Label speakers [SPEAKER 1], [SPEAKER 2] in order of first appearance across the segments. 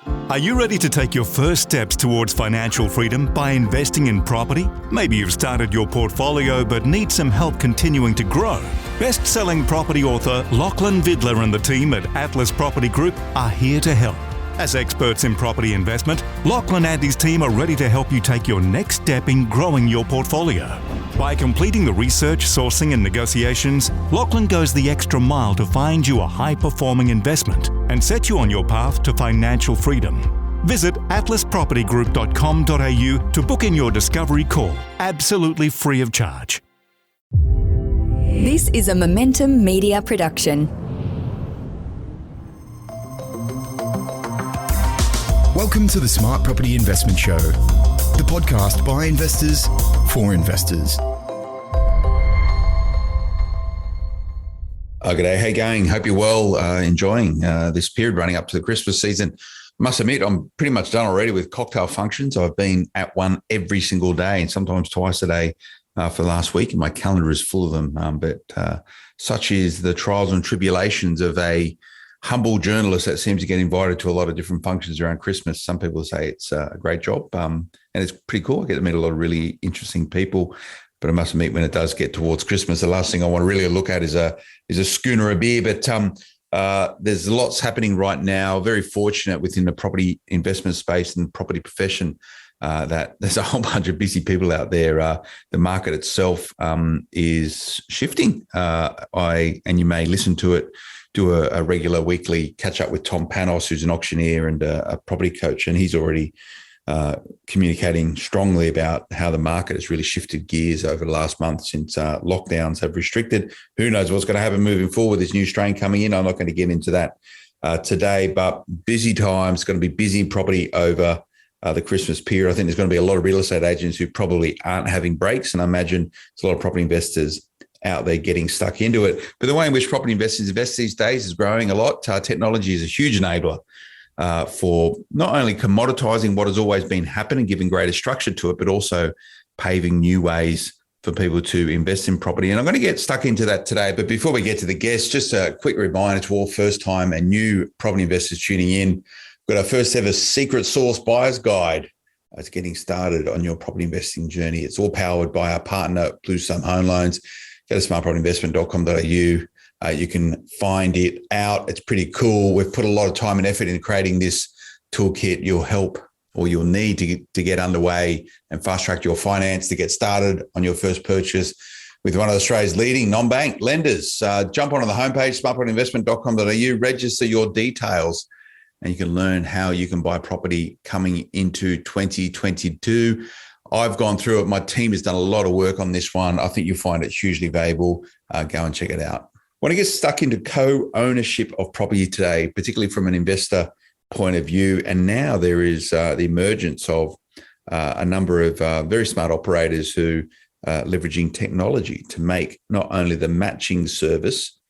[SPEAKER 1] Are you ready to take your first steps towards financial freedom by investing in property? Maybe you've started your portfolio but need some help continuing to grow. Best-selling property author Lachlan Vidler and the team at Atlas Property Group are here to help. As experts in property investment, Lachlan and his team are ready to help you take your next step in growing your portfolio. By completing the research, sourcing and negotiations, Lachlan goes the extra mile to find you a high-performing investment and set you on your path to financial freedom. Visit atlaspropertygroup.com.au to book in your discovery call, absolutely free of charge.
[SPEAKER 2] This is a Momentum Media production.
[SPEAKER 3] Welcome to the Smart Property Investment Show, the podcast by investors for investors.
[SPEAKER 4] G'day, how you going? Hope you're well, enjoying this period running up to the Christmas season. Must admit, I'm pretty much done already with cocktail functions. I've been at one every single day and sometimes twice a day for the last week, and my calendar is full of them. But such is the trials and tribulations of a humble journalist that seems to get invited to a lot of different functions around Christmas. Some people say it's a great job, and it's pretty cool. I get to meet a lot of really interesting people. But I must admit, when it does get towards Christmas, the last thing I want to really look at is a schooner of beer. But there's lots happening right now. Very fortunate within the property investment space and property profession that there's a whole bunch of busy people out there. The market itself is shifting. And you may listen to it, do a regular weekly catch up with Tom Panos, who's an auctioneer and a property coach, and he's already communicating strongly about how the market has really shifted gears over the last month since lockdowns have restricted. Who knows what's going to happen moving forward, this new strain coming in. I'm not going to get into that today, but busy times, going to be busy property over the Christmas period. I think there's going to be a lot of real estate agents who probably aren't having breaks, and I imagine there's a lot of property investors out there getting stuck into it. But the way in which property investors invest these days is growing a lot. Technology is a huge enabler for not only commoditizing what has always been happening, giving greater structure to it, but also paving new ways for people to invest in property. And I'm going to get stuck into that today. But before we get to the guests, just a quick reminder to all first-time and new property investors tuning in. We've got our first ever secret sauce buyer's guide. It's getting started on your property investing journey. It's all powered by our partner, Blue Sun Home Loans. Go to smartpropertyinvestment.com.au. You can find it out. It's pretty cool. We've put a lot of time and effort in creating this toolkit. You'll help or you'll need to get underway and fast track your finance to get started on your first purchase with one of Australia's leading non-bank lenders. Jump onto the homepage, smartpropertyinvestment.com.au, register your details, and you can learn how you can buy property coming into 2022. I've gone through it. My team has done a lot of work on this one. I think you'll find it hugely valuable. Go and check it out. I want to get stuck into co-ownership of property today, particularly from an investor point of view. And now there is the emergence of a number of very smart operators who are leveraging technology to make not only the matching service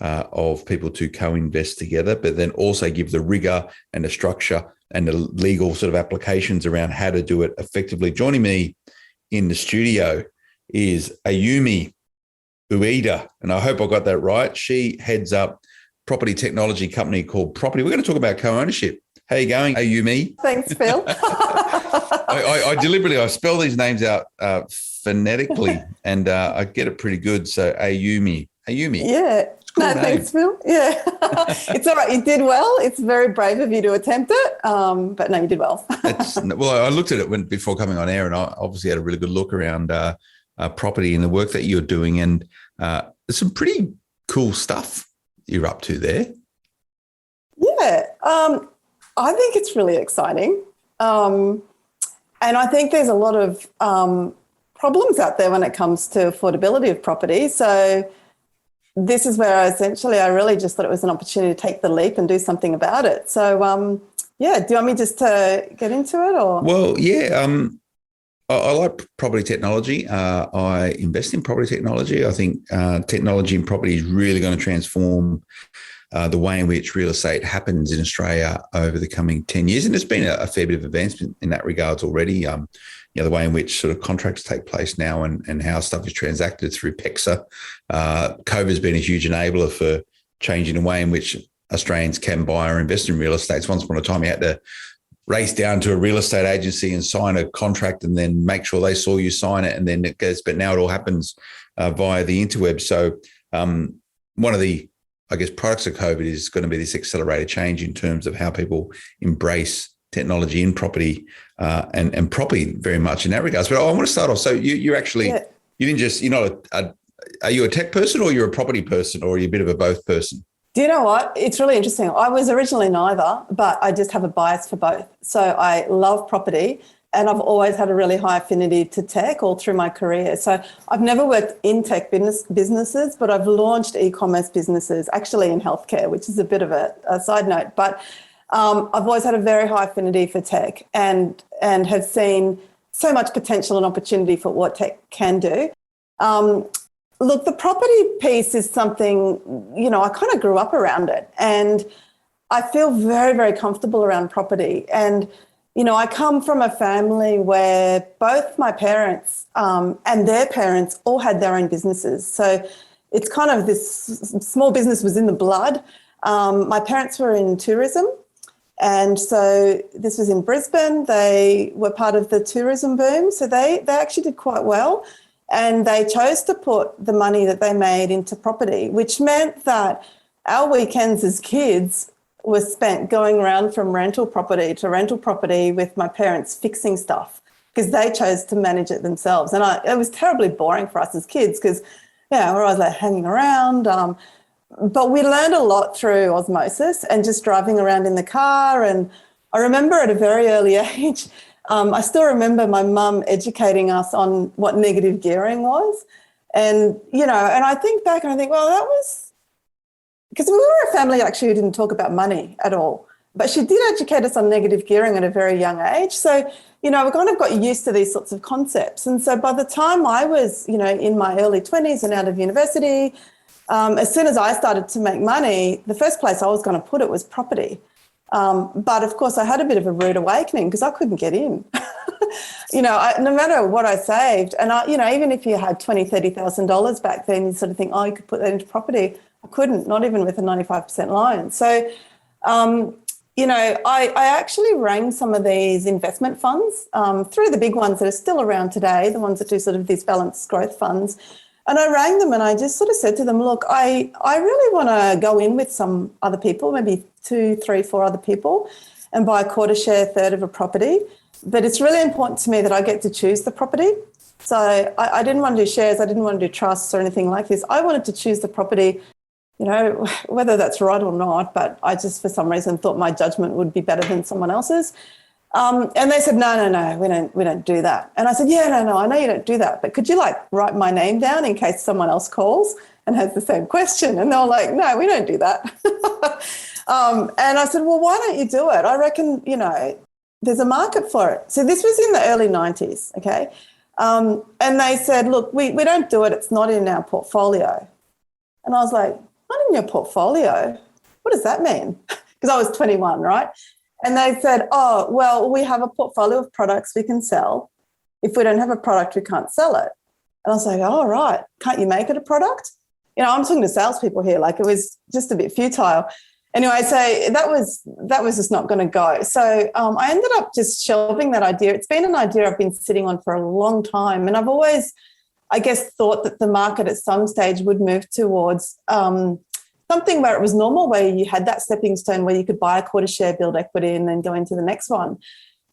[SPEAKER 4] of people to co-invest together, but then also give the rigor and the structure and the legal sort of applications around how to do it effectively. Joining me in the studio is Ayumi Uyeda, and I hope I got that right. She heads up property technology company called Proppie. We're going to talk about co-ownership. How are you going, Ayumi?
[SPEAKER 5] Thanks, Phil.
[SPEAKER 4] I deliberately spell these names out phonetically, and I get it pretty good. So Ayumi.
[SPEAKER 5] Yeah. No, thanks, Phil. Yeah. It's all right. You did well. It's very brave of you to attempt it. But no, you did well.
[SPEAKER 4] Well, I looked at it before coming on air, and I obviously had a really good look around property and the work that you're doing. And there's some pretty cool stuff you're up to there.
[SPEAKER 5] Yeah. I think it's really exciting. And I think there's a lot of problems out there when it comes to affordability of property. So this is where I really just thought it was an opportunity to take the leap and do something about it. So, yeah, do you want me just to get into it? Or?
[SPEAKER 4] Well, yeah, I like property technology. I invest in property technology. I think technology in property is really going to transform the way in which real estate happens in Australia over the coming 10 years. And there's been a fair bit of advancement in that regards already. The way in which sort of contracts take place now and how stuff is transacted through PEXA. COVID has been a huge enabler for changing the way in which Australians can buy or invest in real estate. So once upon a time, you had to race down to a real estate agency and sign a contract and then make sure they saw you sign it, and then it goes. But now it all happens via the interweb. So one of the, I guess, products of COVID is going to be this accelerated change in terms of how people embrace technology in property and property very much in that regards. But I want to start off. So you actually, you didn't just, are you a tech person or you're a property person, or are you a bit of a both person?
[SPEAKER 5] Do you know what? It's really interesting. I was originally neither, but I just have a bias for both. So I love property, and I've always had a really high affinity to tech all through my career. So I've never worked in tech businesses, but I've launched e-commerce businesses, actually in healthcare, which is a bit of a side note. But I've always had a very high affinity for tech and have seen so much potential and opportunity for what tech can do. Look, the property piece is something, I kind of grew up around it, and I feel very, very comfortable around property. And, I come from a family where both my parents and their parents all had their own businesses. So it's kind of this small business was in the blood. My parents were in tourism. And so this was in Brisbane. They were part of the tourism boom. So they actually did quite well. And they chose to put the money that they made into property, which meant that our weekends as kids were spent going around from rental property to rental property with my parents fixing stuff, because they chose to manage it themselves. And it was terribly boring for us as kids because, we're always like hanging around. But we learned a lot through osmosis and just driving around in the car. And I remember at a very early age, I still remember my mum educating us on what negative gearing was. And, and I think back and I think, well, that was because we were a family actually who didn't talk about money at all. But she did educate us on negative gearing at a very young age. So, we kind of got used to these sorts of concepts. And so by the time I was, in my early 20s and out of university, as soon as I started to make money, the first place I was going to put it was property. But of course, I had a bit of a rude awakening because I couldn't get in. No matter what I saved, and even if you had $20,000, $30,000 back then, you sort of think, you could put that into property. I couldn't, not even with a 95% loan. So, I actually rang some of these investment funds through the big ones that are still around today, the ones that do sort of these balanced growth funds. And I rang them and I just sort of said to them, look, I really want to go in with some other people, maybe 2, 3, 4 other people, and buy a quarter share, third of a property. But it's really important to me that I get to choose the property. So I didn't want to do shares. I didn't want to do trusts or anything like this. I wanted to choose the property, whether that's right or not. But I just, for some reason, thought my judgment would be better than someone else's. And they said, no, we don't do that. And I said, no, I know you don't do that, but could you write my name down in case someone else calls and has the same question? And they were like, no, we don't do that. And I said, well, why don't you do it? I reckon, there's a market for it. So this was in the early 90s, okay? And they said, look, we don't do it. It's not in our portfolio. And I was like, not in your portfolio? What does that mean? Because I was 21, right? And they said, oh, well, we have a portfolio of products we can sell. If we don't have a product, we can't sell it. And I was like, oh, right. Can't you make it a product? I'm talking to salespeople here. It was just a bit futile. Anyway, so that was just not going to go. So I ended up just shelving that idea. It's been an idea I've been sitting on for a long time. And I've always, I guess, thought that the market at some stage would move towards something where it was normal, where you had that stepping stone where you could buy a quarter share, build equity, and then go into the next one.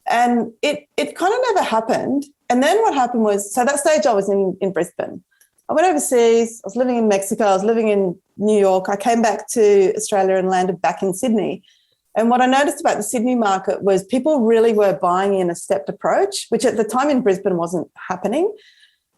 [SPEAKER 5] And it kind of never happened. And then what happened was, so that stage I was in Brisbane. I went overseas. I was living in Mexico. I was living in New York. I came back to Australia and landed back in Sydney. And what I noticed about the Sydney market was people really were buying in a stepped approach, which at the time in Brisbane wasn't happening.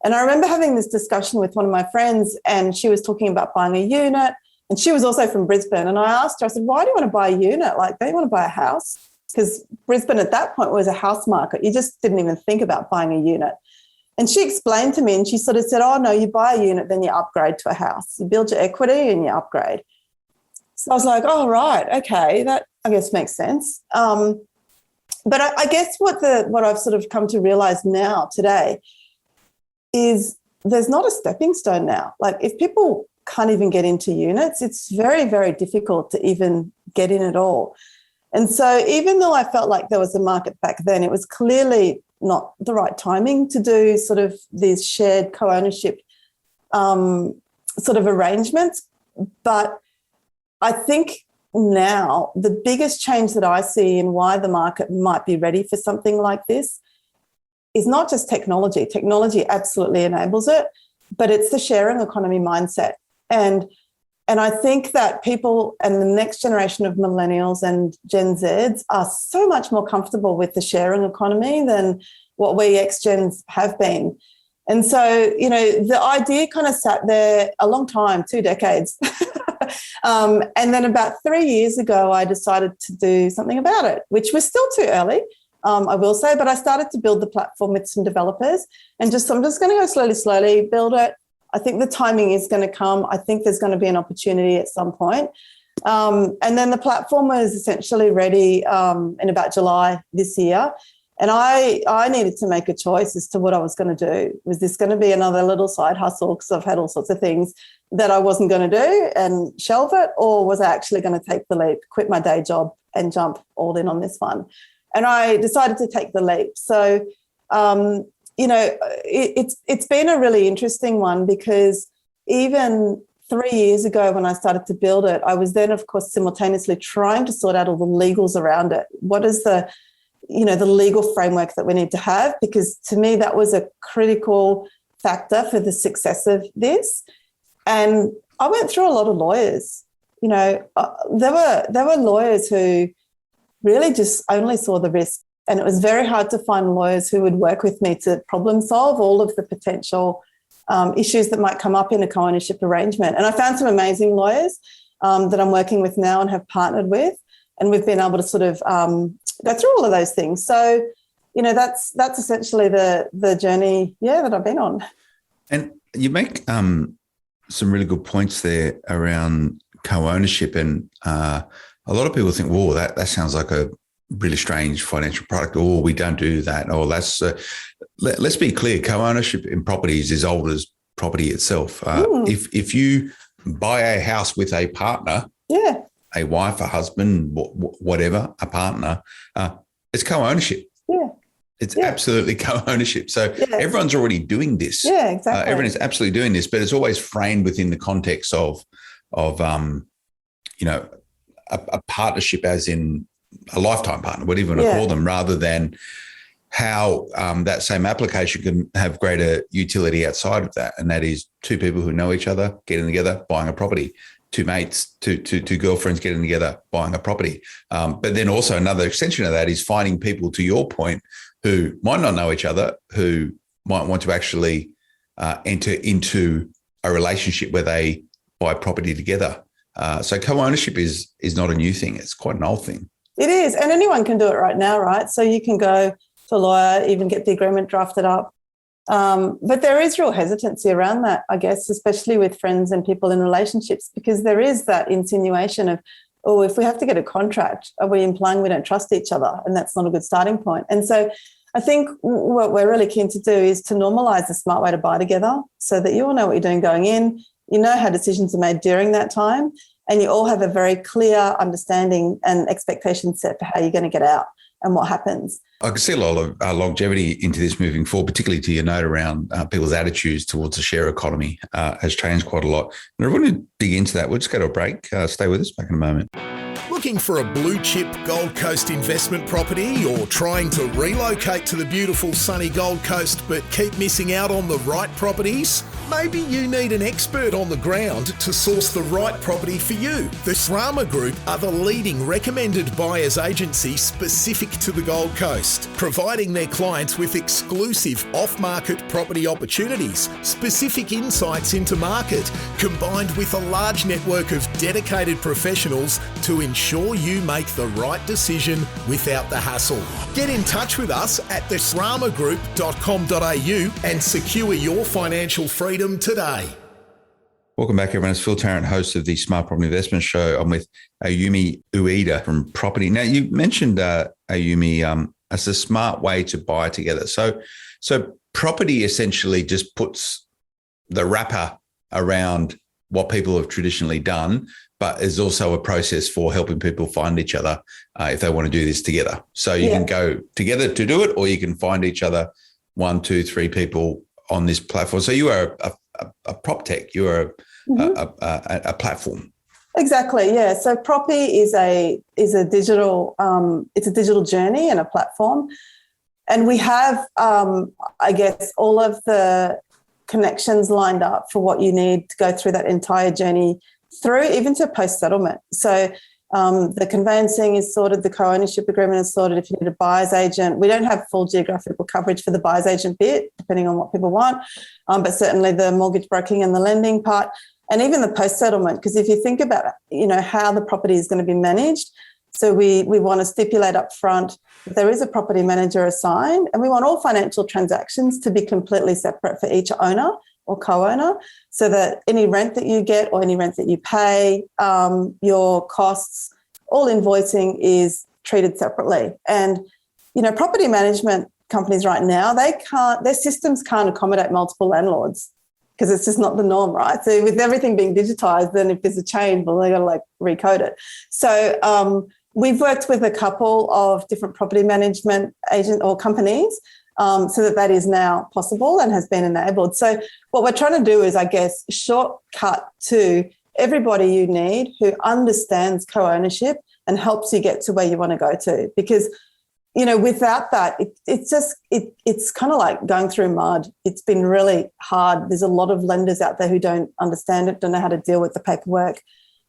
[SPEAKER 5] And I remember having this discussion with one of my friends, and she was talking about buying a unit. And she was also from Brisbane. And I asked her, I said, why do you want to buy a unit? Don't you want to buy a house? Because Brisbane at that point was a house market. You just didn't even think about buying a unit. And she explained to me, and she sort of said, oh, no, you buy a unit, then you upgrade to a house. You build your equity and you upgrade. So I was like, oh, right, okay, that I guess makes sense. But I guess what I've sort of come to realise now today is there's not a stepping stone now. If people can't even get into units, it's very, very difficult to even get in at all. And so even though I felt like there was a market back then, it was clearly not the right timing to do sort of these shared co-ownership sort of arrangements. But I think now the biggest change that I see in why the market might be ready for something like this is not just technology. Technology absolutely enables it, but it's the sharing economy mindset. And I think that people and the next generation of millennials and Gen Zs are so much more comfortable with the sharing economy than what we ex-gens have been. And so, you know, the idea kind of sat there a long time, 2 decades. And then about 3 years ago, I decided to do something about it, which was still too early, I will say, but I started to build the platform with some developers and I'm just going to go slowly build it. I think the timing is going to come. I think there's going to be an opportunity at some point. And then the platform was essentially ready in about July this year. And I needed to make a choice as to what I was going to do. Was this going to be another little side hustle because I've had all sorts of things that I wasn't going to do and shelve it, or was I actually going to take the leap, quit my day job and jump all in on this one? And I decided to take the leap. So, you know, it's been a really interesting one because even 3 years ago when I started to build it, I was then, of course, simultaneously trying to sort out all the legals around it. What is the legal framework that we need to have? Because to me, that was a critical factor for the success of this. And I went through a lot of lawyers. You know, there were lawyers who really just only saw the risk. And it was very hard to find lawyers who would work with me to problem solve all of the potential issues that might come up in a co-ownership arrangement. And I found some amazing lawyers that I'm working with now and have partnered with. And we've been able to sort of go through all of those things. So, you know, that's essentially the journey, that I've been on.
[SPEAKER 4] And you make some really good points there around co-ownership. And a lot of people think, whoa, that sounds like a really strange financial product. Oh, we don't do that. Oh, that's let's be clear. Co-ownership in properties is old as property itself. If you buy a house with a partner, a wife, a husband, whatever, a partner, it's co-ownership. Yeah. It's absolutely co-ownership. So everyone's already doing this.
[SPEAKER 5] Yeah, exactly.
[SPEAKER 4] Everyone is absolutely doing this, but it's always framed within the context of you know, a partnership as in a lifetime partner, whatever you want to call them, rather than how that same application can have greater utility outside of that. And that is two people who know each other, getting together, buying a property. Two mates, two girlfriends getting together, buying a property. But then also another extension of that is finding people, to your point, who might not know each other, who might want to actually enter into a relationship where they buy property together. So co-ownership is not a new thing. It's quite an old thing.
[SPEAKER 5] It is. And anyone can do it right now, right? So you can go to a lawyer, even get the agreement drafted up. But there is real hesitancy around that, I guess, especially with friends and people in relationships, because there is that insinuation of, oh, if we have to get a contract, are we implying we don't trust each other? And that's not a good starting point. And so I think what we're really keen to do is to normalise the smart way to buy together so that you all know what you're doing going in, you know how decisions are made during that time, and you all have a very clear understanding and expectation set for how you're going to get out and what happens.
[SPEAKER 4] I can see a lot of longevity into this moving forward, particularly to your note around people's attitudes towards the share economy has changed quite a lot. And I want to dig into that. We'll just go to a break. Stay with us back in a moment.
[SPEAKER 6] Looking for a blue chip Gold Coast investment property, or trying to relocate to the beautiful sunny Gold Coast but keep missing out on the right properties? Maybe you need an expert on the ground to source the right property for you. The Srama Group are the leading recommended buyers agency specific to the Gold Coast, providing their clients with exclusive off-market property opportunities, specific insights into market, combined with a large network of dedicated professionals to ensure you make the right decision without the hassle. Get in touch with us at thesramagroup.com.au and secure your financial freedom today.
[SPEAKER 4] Welcome back, everyone. It's Phil Tarrant, host of the Smart Property Investment Show. I'm with Ayumi Uyeda from Proppie. Now, you mentioned, Ayumi, as a smart way to buy together. So Proppie essentially just puts the wrapper around what people have traditionally done, but is also a process for helping people find each other if they want to do this together. So you can go together to do it, or you can find each other, 1, 2, 3 people on this platform. So you are a prop tech, you are a platform.
[SPEAKER 5] Exactly, yeah. So Proppie is a digital it's a digital journey and a platform, and we have I guess all of the connections lined up for what you need to go through that entire journey, through even to post settlement. So the conveyancing is sorted, the co-ownership agreement is sorted. If you need a buyer's agent, we don't have full geographical coverage for the buyer's agent bit, depending on what people want, but certainly the mortgage broking and the lending part. And even the post-settlement, because if you think about, how the property is going to be managed, so we want to stipulate up front that there is a property manager assigned, and we want all financial transactions to be completely separate for each owner or co-owner, so that any rent that you get or any rent that you pay, your costs, all invoicing is treated separately. And, property management companies right now, their systems can't accommodate multiple landlords, because it's just not the norm, right? So with everything being digitized, then if there's a change, well, they got to recode it. So we've worked with a couple of different property management agent or companies so that is now possible and has been enabled. So what we're trying to do is, I guess, shortcut to everybody you need who understands co-ownership and helps you get to where you want to go to. Because without that, it's kind of like going through mud. It's been really hard. There's a lot of lenders out there who don't understand it, don't know how to deal with the paperwork.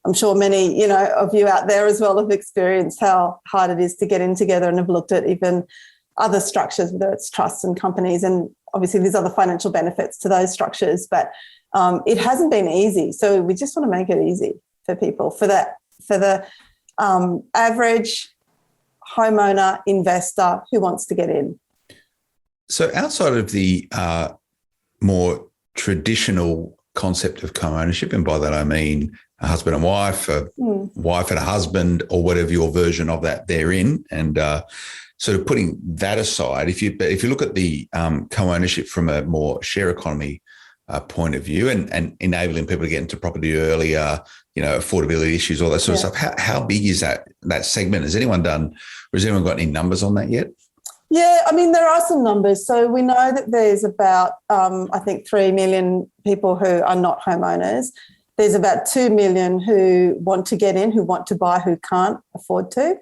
[SPEAKER 5] I'm sure many, of you out there as well have experienced how hard it is to get in together, and have looked at even other structures, whether it's trusts and companies, and obviously there's other financial benefits to those structures, but it hasn't been easy. So we just want to make it easy for people, for the average homeowner, investor who wants to get in.
[SPEAKER 4] So outside of the more traditional concept of co-ownership, and by that I mean a husband and wife, a wife and a husband, or whatever your version of that they're in, and sort of putting that aside, if you look at the co-ownership from a more share economy point of view, and enabling people to get into property earlier, affordability issues, all that sort of stuff. How big is that segment? Has anyone got any numbers on that yet?
[SPEAKER 5] Yeah, I mean, there are some numbers. So we know that there's about, I think, 3 million people who are not homeowners. There's about 2 million who want to get in, who want to buy, who can't afford to.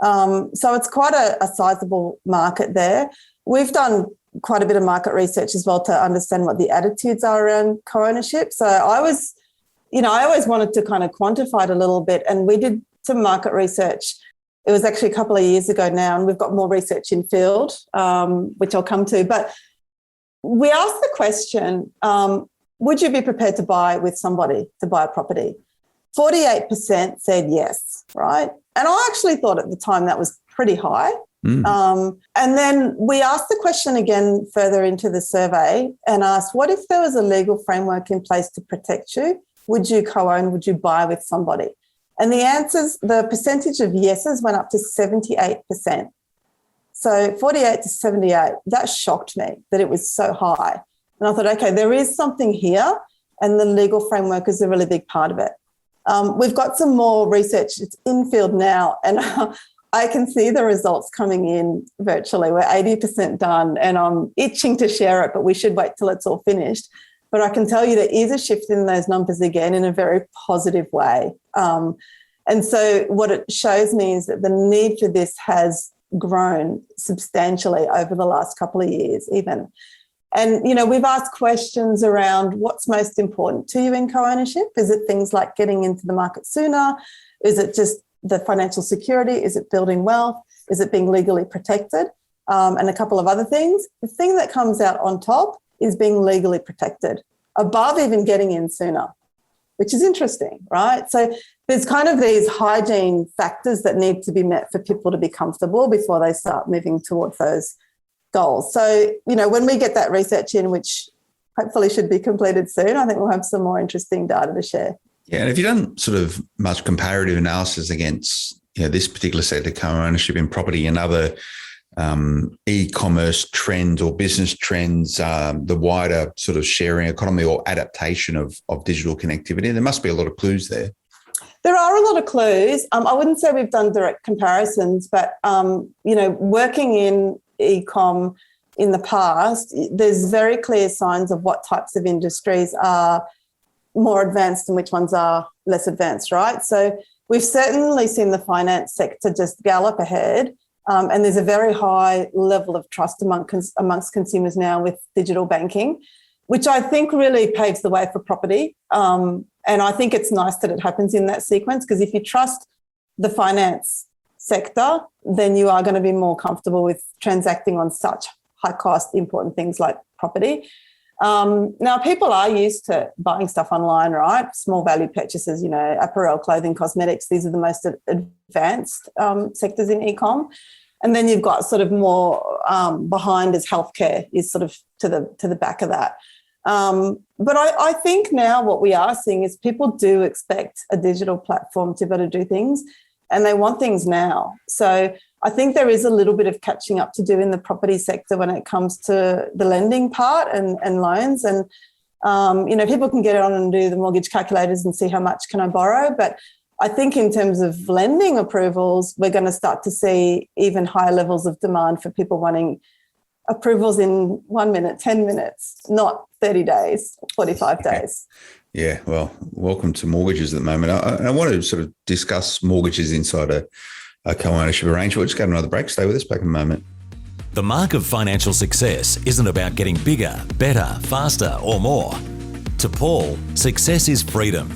[SPEAKER 5] So it's quite a sizable market there. We've done quite a bit of market research as well to understand what the attitudes are around co-ownership. So I always wanted to kind of quantify it a little bit, and we did some market research. It was actually a couple of years ago now, and we've got more research in field, which I'll come to. But we asked the question, would you be prepared to buy with somebody, to buy a property? 48% said yes, right? And I actually thought at the time that was pretty high. And then we asked the question again further into the survey and asked, what if there was a legal framework in place to protect you? Would you co-own? Would you buy with somebody? And the percentage of yeses went up to 78%. So 48 to 78, that shocked me that it was so high. And I thought, okay, there is something here, and the legal framework is a really big part of it. We've got some more research. It's in field now, and I can see the results coming in virtually. We're 80% done, and I'm itching to share it, but we should wait till it's all finished. But I can tell you there is a shift in those numbers again in a very positive way. And so what it shows me is that the need for this has grown substantially over the last couple of years even. And, we've asked questions around what's most important to you in co-ownership. Is it things like getting into the market sooner? Is it just the financial security? Is it building wealth? Is it being legally protected? And a couple of other things. The thing that comes out on top is being legally protected, above even getting in sooner, which is interesting, right? So there's kind of these hygiene factors that need to be met for people to be comfortable before they start moving towards those goals. So, when we get that research in, which hopefully should be completed soon, I think we'll have some more interesting data to share.
[SPEAKER 4] Yeah, and have you done sort of much comparative analysis against this particular sector, co-ownership in property, and other e-commerce trends or business trends, the wider sort of sharing economy or adaptation of digital connectivity? There must be a lot of clues there.
[SPEAKER 5] There are a lot of clues. I wouldn't say we've done direct comparisons, but, working in e-com in the past, there's very clear signs of what types of industries are more advanced and which ones are less advanced, right? So we've certainly seen the finance sector just gallop ahead, and there's a very high level of trust amongst consumers now with digital banking, which I think really paves the way for property. And I think it's nice that it happens in that sequence, because if you trust the finance sector, then you are going to be more comfortable with transacting on such high cost, important things like property. Now, people are used to buying stuff online, right? Small value purchases, apparel, clothing, cosmetics. These are the most advanced sectors in e-com. And then you've got sort of more behind as healthcare is sort of to the back of that. But I think now what we are seeing is people do expect a digital platform to be able to do things, and they want things now. So I think there is a little bit of catching up to do in the property sector when it comes to the lending part and loans. And, people can get on and do the mortgage calculators and see how much can I borrow. But I think in terms of lending approvals, we're going to start to see even higher levels of demand for people wanting approvals in 1 minute, 10 minutes, not 30 days, 45 days.
[SPEAKER 4] Yeah, well, welcome to mortgages at the moment. I want to sort of discuss mortgages inside a co-ownership arrangement. We'll just go to another break. Stay with us, back in a moment.
[SPEAKER 7] The mark of financial success isn't about getting bigger, better, faster, or more. To Paul, success is freedom.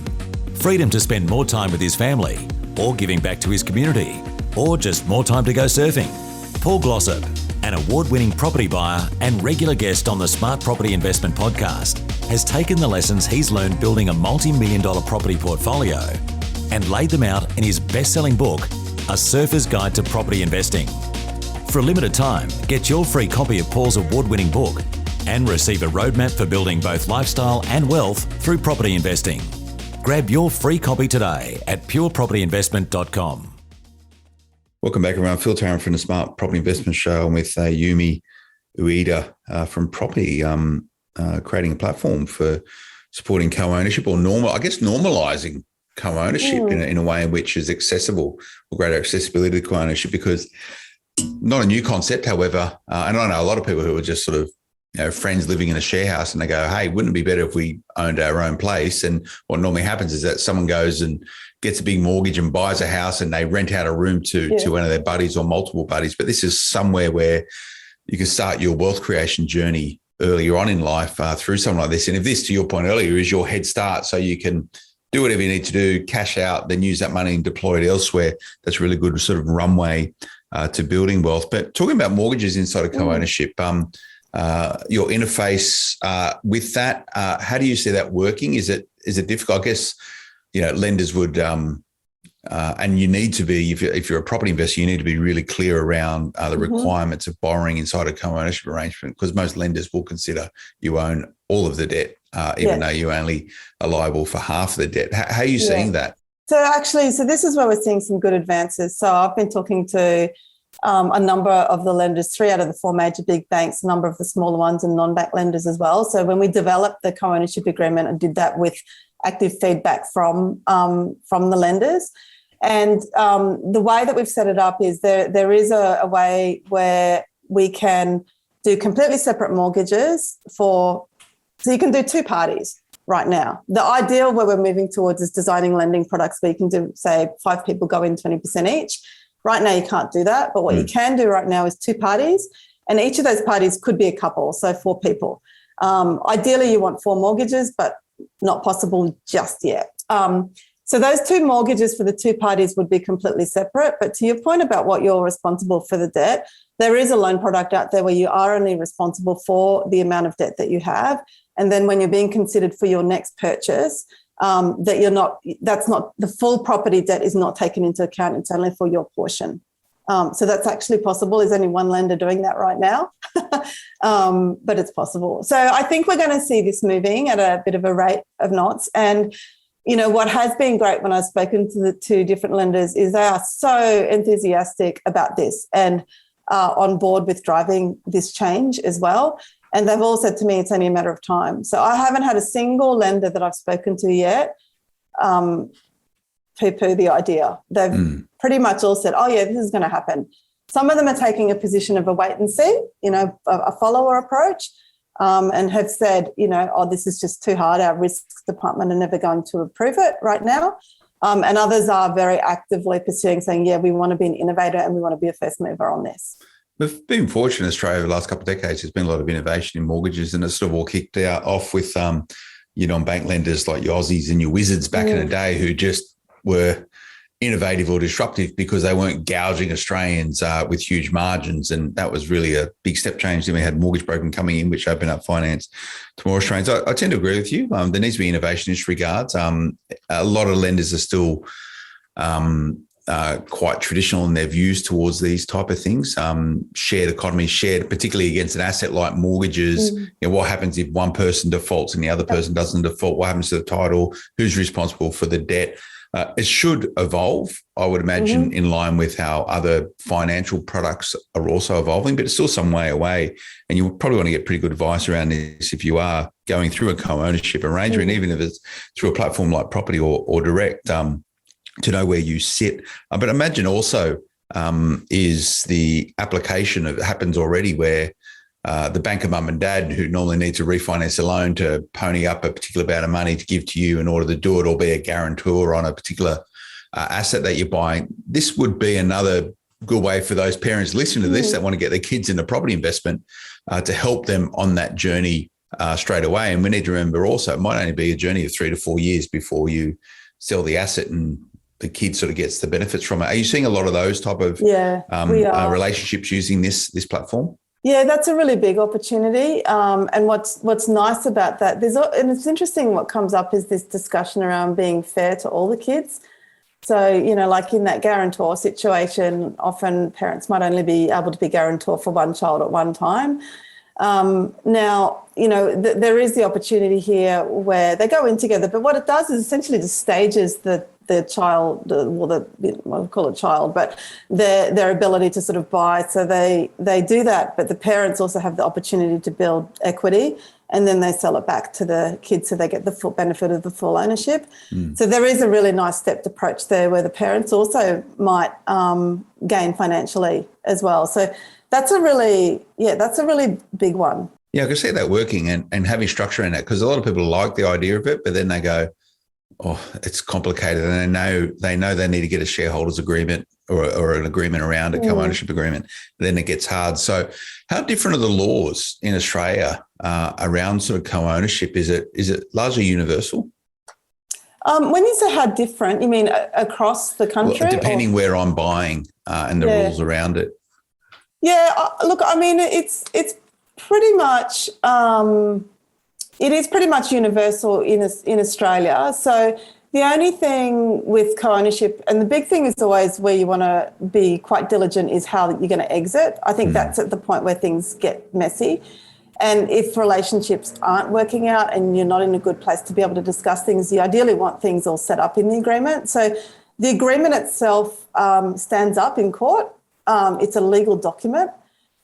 [SPEAKER 7] Freedom to spend more time with his family, or giving back to his community, or just more time to go surfing. Paul Glossop, an award-winning property buyer and regular guest on the Smart Property Investment Podcast, has taken the lessons he's learned building a multi-million-dollar property portfolio and laid them out in his best-selling book, A Surfer's Guide to Property Investing. For a limited time, get your free copy of Paul's award-winning book and receive a roadmap for building both lifestyle and wealth through property investing. Grab your free copy today at purepropertyinvestment.com.
[SPEAKER 4] Welcome back, everyone. Phil Tarrant from the Smart Property Investment Show. I'm with Ayumi Uyeda from Proppie, creating a platform for supporting co-ownership or normalising co-ownership in a way in which is accessible or greater accessibility to co-ownership, because not a new concept, however, and I know a lot of people who are just sort of friends living in a share house, and they go, hey, wouldn't it be better if we owned our own place? And what normally happens is that someone goes and gets a big mortgage and buys a house, and they rent out a room to one of their buddies or multiple buddies. But this is somewhere where you can start your wealth creation journey earlier on in life through something like this. And if this, to your point earlier, is your head start, so you can do whatever you need to do, cash out, then use that money and deploy it elsewhere, that's really good sort of runway to building wealth. But talking about mortgages inside of co-ownership, your interface with that, how do you see that working? Is it difficult? I guess, lenders would, and you need to be, if you're a property investor, you need to be really clear around the requirements of borrowing inside a co-ownership arrangement, because most lenders will consider you own all of the debt, even though you only are liable for half the debt. How are you seeing that?
[SPEAKER 5] So this is where we're seeing some good advances. So I've been talking to a number of the lenders, 3 out of the 4 major big banks, a number of the smaller ones and non-bank lenders as well. So when we developed the co-ownership agreement, I did that with active feedback from the lenders. And the way that we've set it up is there is a way where we can do completely separate mortgages so you can do 2 parties right now. The ideal where we're moving towards is designing lending products where you can do, say, 5 people go in 20% each. Right now you can't do that, but what you can do right now is 2 parties, and each of those parties could be a couple, so 4 people. Ideally you want 4 mortgages, but not possible just yet. So those 2 mortgages for the 2 parties would be completely separate. But to your point about what you're responsible for the debt, there is a loan product out there where you are only responsible for the amount of debt that you have. And then when you're being considered for your next purchase, that's not the full property debt is not taken into account. It's only for your portion. So that's actually possible. There's only one lender doing that right now, but it's possible. So I think we're going to see this moving at a bit of a rate of knots. And, what has been great when I've spoken to the 2 different lenders is they are so enthusiastic about this. And are on board with driving this change as well. And they've all said to me it's only a matter of time. So I haven't had a single lender that I've spoken to yet poo-poo the idea. They've pretty much all said, oh, yeah, this is going to happen. Some of them are taking a position of a wait and see, a follower approach, and have said, oh, this is just too hard. Our risks department are never going to approve it right now. And others are very actively pursuing, saying, yeah, we want to be an innovator and we want to be a first mover on this.
[SPEAKER 4] We've been fortunate in Australia over the last couple of decades. There's been a lot of innovation in mortgages, and it's sort of all kicked off with, bank lenders like your Aussies and your Wizards back in the day, who just were innovative or disruptive because they weren't gouging Australians with huge margins. And that was really a big step change. Then we had mortgage broking coming in, which opened up finance to more Australians. I tend to agree with you. There needs to be innovation in this regards. A lot of lenders are still quite traditional in their views towards these type of things. Shared economy, particularly against an asset like mortgages. What happens if one person defaults and the other person doesn't default? What happens to the title? Who's responsible for the debt? It should evolve, I would imagine, in line with how other financial products are also evolving, but it's still some way away. And you probably want to get pretty good advice around this if you are going through a co-ownership arrangement, even if it's through a platform like Proppie or Direct, to know where you sit. But imagine also is the application of happens already where the banker mum and dad who normally need to refinance a loan to pony up a particular amount of money to give to you in order to do it or be a guarantor on a particular asset that you're buying. This would be another good way for those parents listening to this that want to get their kids into property investment to help them on that journey straight away. And we need to remember also it might only be a journey of 3 to 4 years before you sell the asset and the kid sort of gets the benefits from it. Are you seeing a lot of those type of relationships using this platform?
[SPEAKER 5] Yeah, that's a really big opportunity. And what's nice about that, and it's interesting what comes up is this discussion around being fair to all the kids. So, like in that guarantor situation, often parents might only be able to be guarantor for one child at one time. Now, there is the opportunity here where they go in together, but what it does is essentially just stages the child, I'll call it child, but their ability to sort of buy. So they do that, but the parents also have the opportunity to build equity, and then they sell it back to the kids so they get the full benefit of the full ownership. So there is a really nice stepped approach there where the parents also might gain financially as well. So that's a really big one.
[SPEAKER 4] Yeah, I can see that working and having structure in it, because a lot of people like the idea of it, but then they go, oh, it's complicated, and they know they need to get a shareholders agreement or an agreement around a co-ownership agreement. Then it gets hard. So how different are the laws in Australia around sort of co-ownership? Is it largely universal?
[SPEAKER 5] When you say how different, you mean across the country?
[SPEAKER 4] Well, depending where I'm buying and the rules around it.
[SPEAKER 5] Yeah, look, I mean, it's pretty much it is pretty much universal in Australia. So the only thing with co-ownership, and the big thing is always where you want to be quite diligent, is how you're going to exit. I think that's at the point where things get messy. And if relationships aren't working out and you're not in a good place to be able to discuss things, you ideally want things all set up in the agreement. So the agreement itself stands up in court. It's a legal document.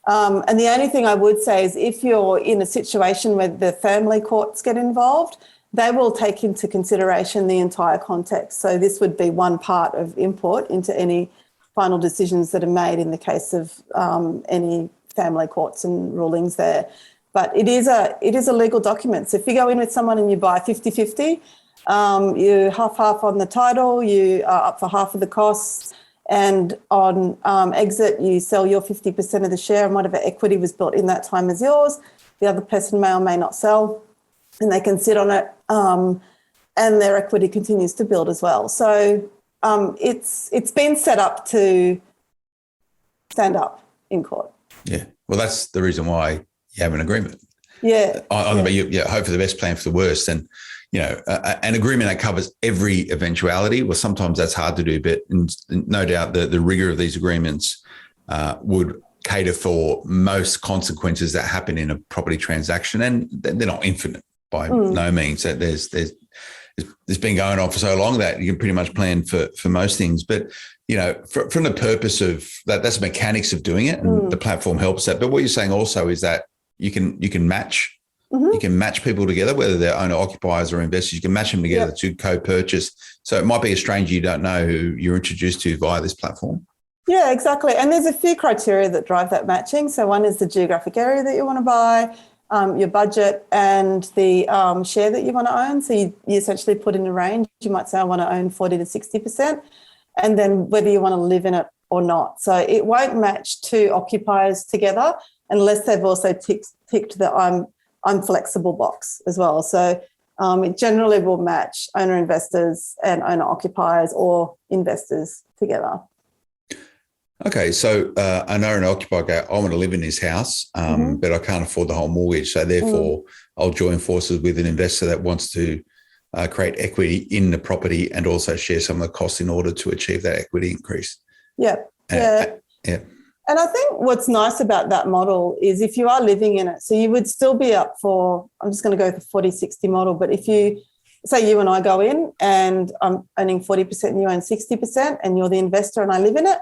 [SPEAKER 5] And the only thing I would say is if you're in a situation where the family courts get involved, they will take into consideration the entire context. So this would be one part of import into any final decisions that are made in the case of any family courts and rulings there. But it is a legal document. So if you go in with someone and you buy 50-50, you half on the title, you are up for half of the costs, and on exit you sell your 50% of the share, and whatever equity was built in that time is yours. The other person may or may not sell, and they can sit on it, and their equity continues to build as well. So it's been set up to stand up in court.
[SPEAKER 4] Yeah, well, that's the reason why you have an agreement.
[SPEAKER 5] Yeah.
[SPEAKER 4] You hope for the best, plan for the worst, and an agreement that covers every eventuality. Well, sometimes that's hard to do, but no doubt the rigor of these agreements would cater for most consequences that happen in a property transaction, and they're not infinite by no means. There's it's been going on for so long that you can pretty much plan for most things. But, from the purpose of that's the mechanics of doing it, and the platform helps that. But what you're saying also is that you can match. You can match people together, whether they're owner-occupiers or investors. You can match them together to co-purchase. So it might be a stranger you don't know who you're introduced to via this platform.
[SPEAKER 5] Yeah, exactly. And there's a few criteria that drive that matching. So one is the geographic area that you want to buy, your budget, and the share that you want to own. So you essentially put in a range. You might say, I want to own 40 to 60%, and then whether you want to live in it or not. So it won't match two occupiers together unless they've also ticked the I'm flexible box as well. So it generally will match owner investors and owner occupiers or investors together.
[SPEAKER 4] Okay, so an owner occupier go, I want to live in this house, but I can't afford the whole mortgage. So therefore, I'll join forces with an investor that wants to create equity in the property and also share some of the costs in order to achieve that equity increase.
[SPEAKER 5] Yeah. And I think what's nice about that model is if you are living in it, so you would still be up for, I'm just going to go with the 40-60 model, but if you, say you and I go in and I'm owning 40% and you own 60% and you're the investor and I live in it,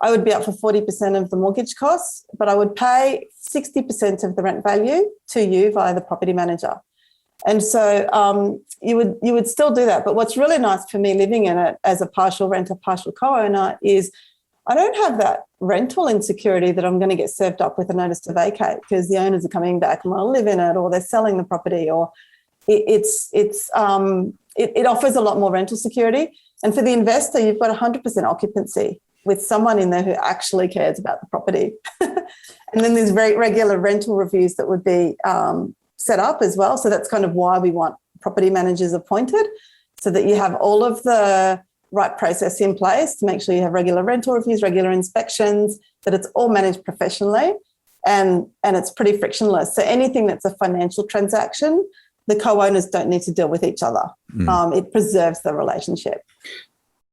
[SPEAKER 5] I would be up for 40% of the mortgage costs, but I would pay 60% of the rent value to you via the property manager. And so you would still do that. But what's really nice for me living in it as a partial renter, partial co-owner is I don't have that rental insecurity that I'm going to get served up with a notice to vacate because the owners are coming back and want to live in it, or they're selling the property, or it offers a lot more rental security. And for the investor, you've got 100% occupancy with someone in there who actually cares about the property. And then there's very regular rental reviews that would be set up as well. So that's kind of why we want property managers appointed, so that you have all of the right process in place to make sure you have regular rental reviews, regular inspections, that it's all managed professionally and it's pretty frictionless. So anything that's a financial transaction, the co-owners don't need to deal with each other. It preserves the relationship.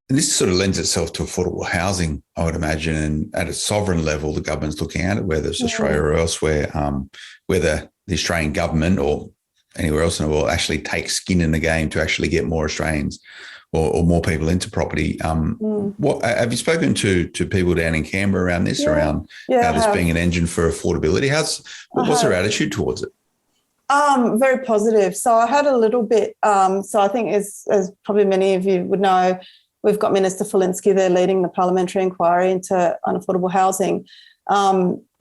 [SPEAKER 4] And this sort of lends itself to affordable housing, I would imagine, and at a sovereign level, the government's looking at it, whether it's Australia or elsewhere, whether the Australian government or anywhere else in the world actually takes skin in the game to actually get more Australians or more people into property. What have you spoken to people down in Canberra around this, around how this being an engine for affordability? What's their attitude towards it?
[SPEAKER 5] Very positive. So I had a little bit, so I think as probably many of you would know, we've got Minister Fulinski there leading the parliamentary inquiry into unaffordable housing.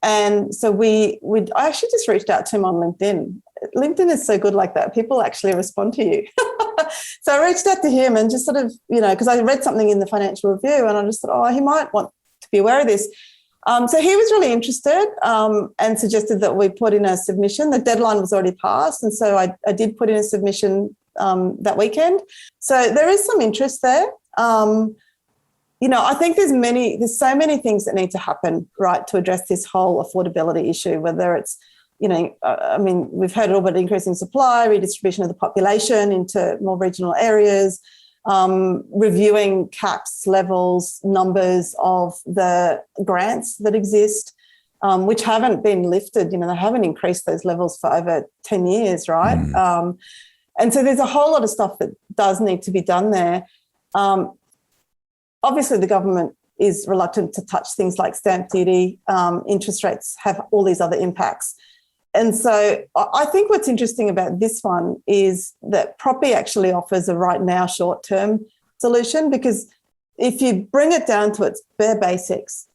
[SPEAKER 5] And so I actually just reached out to him on LinkedIn. LinkedIn is so good like that. People actually respond to you. So I reached out to him and just sort of, because I read something in the Financial Review and I just thought, he might want to be aware of this. So he was really interested and suggested that we put in a submission. The deadline was already passed. And so I did put in a submission that weekend. So there is some interest there. I think there's so many things that need to happen, right, to address this whole affordability issue, whether it's, we've heard it all about increasing supply, redistribution of the population into more regional areas, reviewing caps, levels, numbers of the grants that exist, which haven't been lifted. They haven't increased those levels for over 10 years, right? And so there's a whole lot of stuff that does need to be done there. Obviously, the government is reluctant to touch things like stamp duty. Interest rates have all these other impacts. And so I think what's interesting about this one is that Proppie actually offers a right now short-term solution, because if you bring it down to its bare basics,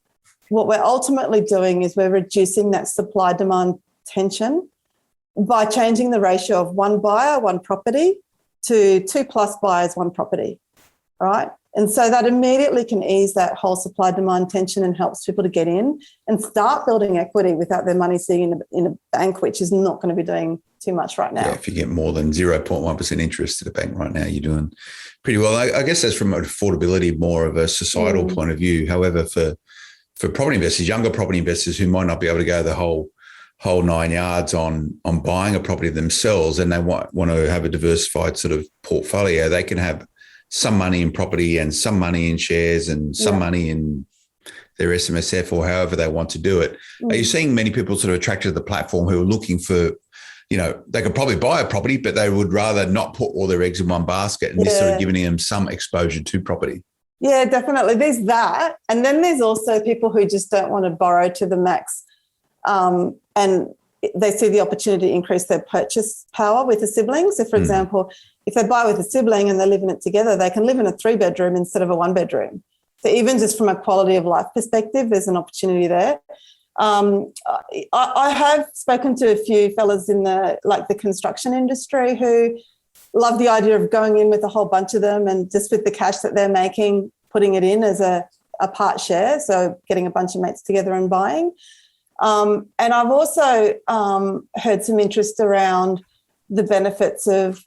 [SPEAKER 5] what we're ultimately doing is we're reducing that supply-demand tension by changing the ratio of one buyer, one property, to 2+ buyers, one property, right? And so that immediately can ease that whole supply-demand tension and helps people to get in and start building equity without their money sitting in a bank, which is not going to be doing too much right now.
[SPEAKER 4] Yeah, if you get more than 0.1% interest at a bank right now, you're doing pretty well. I guess that's from affordability, more of a societal point of view. However, for property investors, younger property investors who might not be able to go the whole 9 yards on buying a property themselves, and they want to have a diversified sort of portfolio, they can have some money in property and some money in shares and some money in their SMSF or however they want to do it. Are you seeing many people sort of attracted to the platform who are looking for they could probably buy a property, but they would rather not put all their eggs in one basket, and this sort of giving them some exposure to property.
[SPEAKER 5] Yeah, definitely. There's that. And then there's also people who just don't want to borrow to the max, and they see the opportunity to increase their purchase power with a sibling. So, for example, if they buy with a sibling and they live in it together, they can live in a 3-bedroom instead of a 1-bedroom. So even just from a quality of life perspective, there's an opportunity there. I have spoken to a few fellas in the construction industry who love the idea of going in with a whole bunch of them and just with the cash that they're making, putting it in as a part share, so getting a bunch of mates together and buying. And I've also heard some interest around the benefits of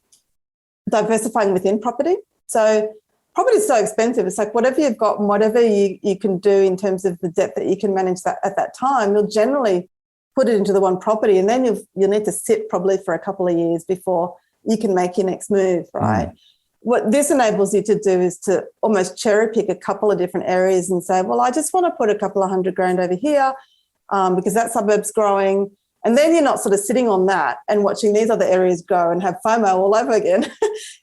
[SPEAKER 5] diversifying within property. So property is so expensive. It's like whatever you've got and whatever you can do in terms of the debt that you can manage that at that time, you'll generally put it into the one property, and then you'll need to sit probably for a couple of years before you can make your next move, right? What this enables you to do is to almost cherry pick a couple of different areas and say, well, I just want to put a couple of $100,000 over here because that suburb's growing. And then you're not sort of sitting on that and watching these other areas grow and have FOMO all over again.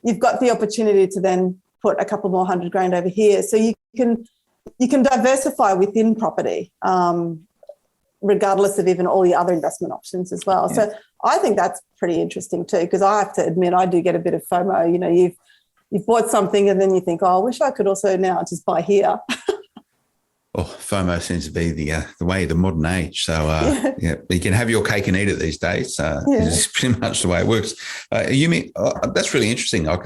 [SPEAKER 5] You've got the opportunity to then put a couple more $100,000 over here. So you can diversify within property, regardless of even all the other investment options as well. Yeah. So I think that's pretty interesting too, because I have to admit I do get a bit of FOMO. You've bought something and then you think, oh, I wish I could also now just buy here.
[SPEAKER 4] Well, FOMO seems to be the way of the modern age. So, you can have your cake and eat it these days. It's pretty much the way it works. Ayumi, that's really interesting. I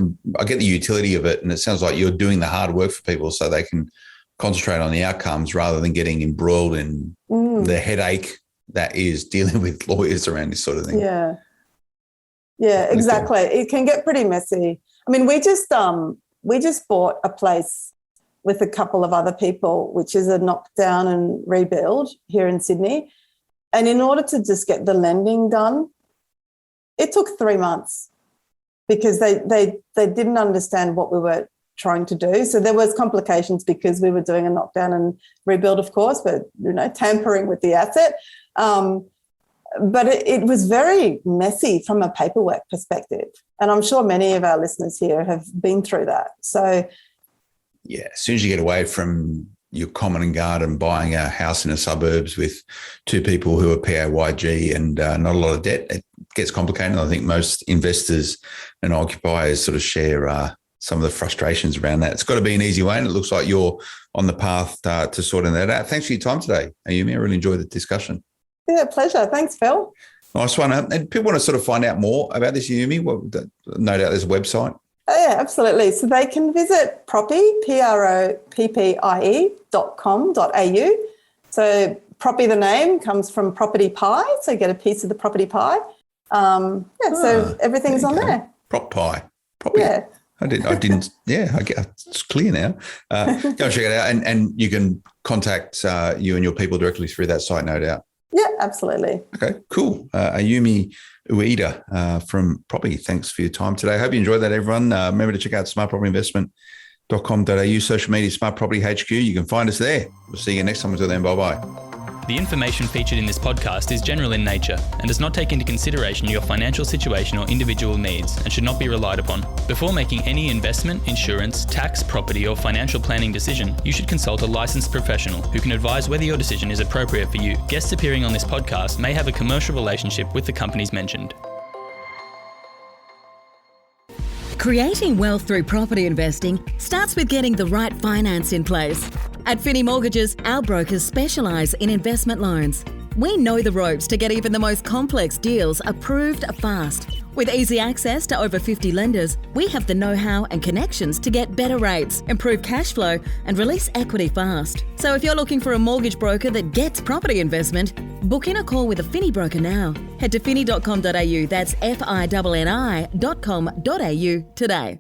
[SPEAKER 4] get the utility of it, and it sounds like you're doing the hard work for people so they can concentrate on the outcomes rather than getting embroiled in the headache that is dealing with lawyers around this sort of thing.
[SPEAKER 5] Yeah, exactly. It can get pretty messy. I mean, we just bought a place with a couple of other people, which is a knockdown and rebuild here in Sydney. And in order to just get the lending done, it took 3 months because they didn't understand what we were trying to do. So there was complications because we were doing a knockdown and rebuild, of course, but, tampering with the asset. But it was very messy from a paperwork perspective. And I'm sure many of our listeners here have been through that. So,
[SPEAKER 4] yeah, as soon as you get away from your common and garden, buying a house in the suburbs with two people who are PAYG and not a lot of debt, it gets complicated. I think most investors and occupiers sort of share some of the frustrations around that. It's got to be an easy way, and it looks like you're on the path to sorting that out. Thanks for your time today, Ayumi. I really enjoyed the discussion.
[SPEAKER 5] Yeah, pleasure. Thanks, Phil.
[SPEAKER 4] Nice one. And people want to sort of find out more about this, Ayumi. No doubt there's a website.
[SPEAKER 5] Oh, yeah, absolutely. So they can visit Proppie, proppie.com.au. So Proppie, the name, comes from property pie. So you get a piece of the property pie. So everything's on there.
[SPEAKER 4] Prop pie. Proppie. Yeah. I didn't. Yeah, I get it's clear now. Go and check it out. And you can contact you and your people directly through that site, no doubt.
[SPEAKER 5] Yeah, absolutely.
[SPEAKER 4] Okay, cool. Ayumi Uyeda from Proppie, thanks for your time today. I hope you enjoyed that, everyone. Remember to check out smartpropertyinvestment.com.au, social media, Smart Property HQ. You can find us there. We'll see you next time. Until then, bye-bye.
[SPEAKER 8] The information featured in this podcast is general in nature and does not take into consideration your financial situation or individual needs and should not be relied upon. Before making any investment, insurance, tax, property or financial planning decision, you should consult a licensed professional who can advise whether your decision is appropriate for you. Guests appearing on this podcast may have a commercial relationship with the companies mentioned.
[SPEAKER 9] Creating wealth through property investing starts with getting the right finance in place. At Finny Mortgages, our brokers specialise in investment loans. We know the ropes to get even the most complex deals approved fast. With easy access to over 50 lenders, we have the know-how and connections to get better rates, improve cash flow and release equity fast. So if you're looking for a mortgage broker that gets property investment, book in a call with a Finny broker now. Head to finny.com.au, that's FINNI.com.au today.